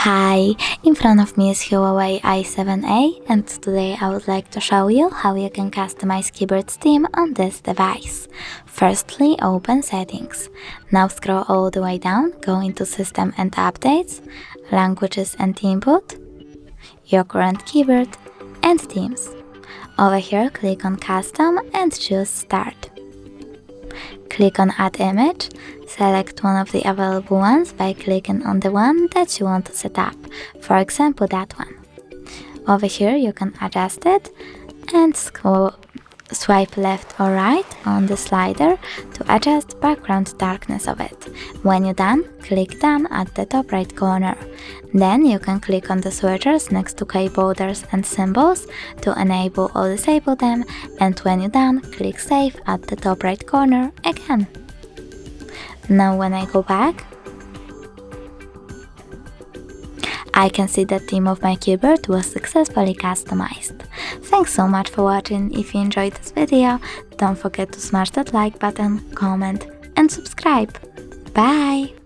Hi, in front of me is HUAWEI Y7a, and today I would like to show you how you can customize keyboard theme on this device. Firstly, open Settings. Now scroll all the way down, go into System and Updates, Languages and Input, your current keyboard, and Themes. Over here, click on Custom and choose Start. Click on Add Image, select one of the available ones by clicking on the one that you want to set up, for example that one. Over here you can adjust it and swipe left or right on the slider to adjust background darkness of it. When you're done, click Done at the top right corner. Then you can click on the switchers next to keyboarders and symbols to enable or disable them, and when you're done, click Save at the top right corner again. Now when I go back, I can see the theme of my keyboard was successfully customized. Thanks so much for watching. If you enjoyed this video, don't forget to smash that like button, comment and subscribe. Bye!